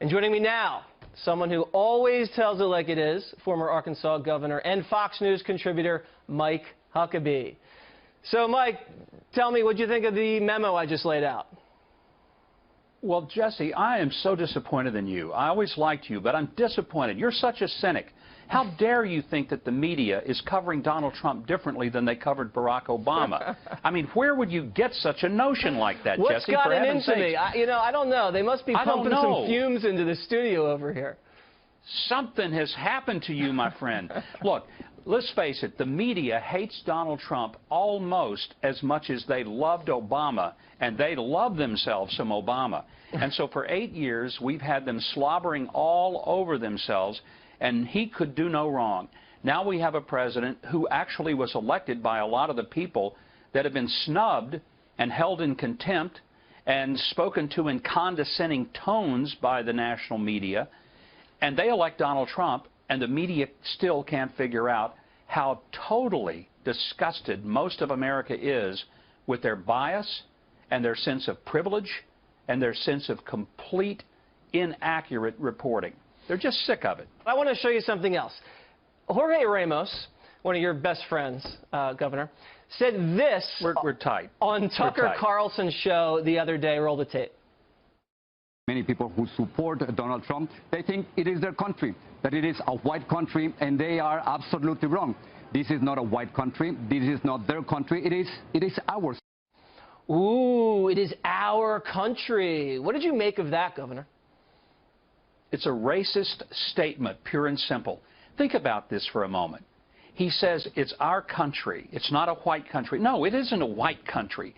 And joining me now, someone who always tells it like it is, former Arkansas governor and Fox News contributor Mike Huckabee. So, Mike, tell me, what do you think of the memo I just laid out? Well, Jesse, I am so disappointed in you. I always liked you, but I'm disappointed. You're such a cynic. How dare you think that the media is covering Donald Trump differently than they covered Barack Obama? I mean, where would you get such a notion like that, What's Jesse? What's gotten into me? I don't know. They must be pumping some fumes into the studio over here. Something has happened to you, my friend. Look, let's face it, the media hates Donald Trump almost as much as they loved Obama, and they love themselves some Obama. And so for 8 years, we've had them slobbering all over themselves, and he could do no wrong. Now we have a president who actually was elected by a lot of the people that have been snubbed and held in contempt and spoken to in condescending tones by the national media, and they elect Donald Trump, and the media still can't figure out how totally disgusted most of America is with their bias and their sense of privilege and their sense of complete inaccurate reporting. They're just sick of it. I want to show you something else. Jorge Ramos, one of your best friends, Governor, said this we're tight. On Tucker Carlson's show the other day. Roll the tape. Many people who support Donald Trump, they think it is their country, that it is a white country, and they are absolutely wrong. This is not a white country. This is not their country. It is ours. Ooh, it is our country. What did you make of that, Governor? It's a racist statement, pure and simple. Think about this for a moment. He says it's our country. It's not a white country. No, it isn't a white country.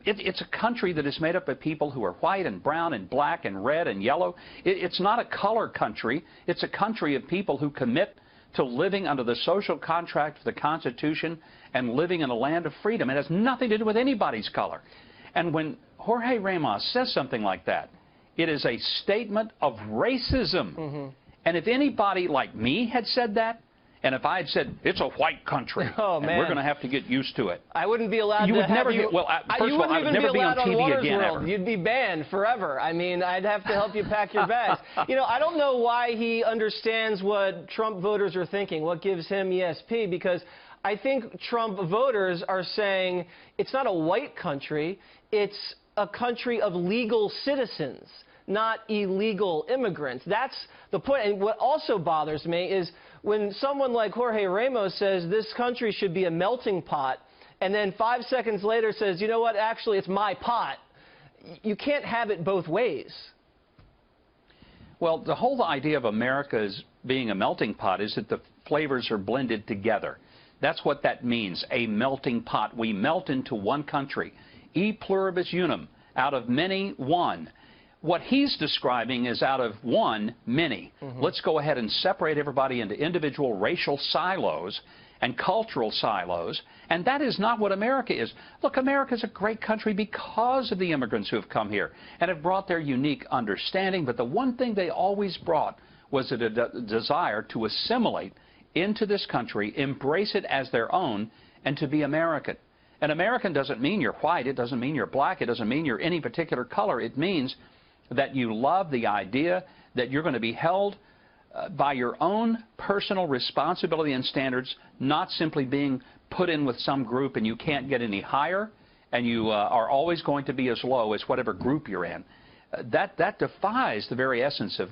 It's a country that is made up of people who are white and brown and black and red and yellow. It's not a color country. It's a country of people who commit to living under the social contract of the Constitution and living in a land of freedom. It has nothing to do with anybody's color. And when Jorge Ramos says something like that, it is a statement of racism. Mm-hmm. And if anybody like me had said that, and if I had said, it's a white country, and we're going to have to get used to it. I wouldn't be allowed you to would never have you... Well, first of all, I would never be on TV again, ever. You'd be banned forever. I mean, I'd have to help you pack your bags. I don't know why he understands what Trump voters are thinking, what gives him ESP, because I think Trump voters are saying it's not a white country, it's a country of legal citizens, not illegal immigrants. That's the point. And what also bothers me is when someone like Jorge Ramos says this country should be a melting pot, and then 5 seconds later says, you know what, actually it's my pot. You can't have it both ways. Well, the whole idea of America as being a melting pot is that the flavors are blended together. That's what that means, a melting pot. We melt into one country. E pluribus unum, out of many, one. What he's describing is out of one, many. Mm-hmm. Let's go ahead and separate everybody into individual racial silos and cultural silos, and that is not what America is. Look, America is a great country because of the immigrants who have come here and have brought their unique understanding, but the one thing they always brought was a desire to assimilate into this country, embrace it as their own, and to be American. And American doesn't mean you're white, it doesn't mean you're black, it doesn't mean you're any particular color. It means that you love the idea that you're going to be held by your own personal responsibility and standards, not simply being put in with some group and you can't get any higher, and you are always going to be as low as whatever group you're in. That defies the very essence of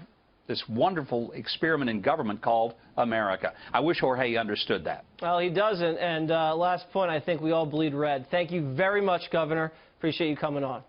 this wonderful experiment in government called America. I wish Jorge understood that. Well, he doesn't. And last point, I think we all bleed red. Thank you very much, Governor. Appreciate you coming on.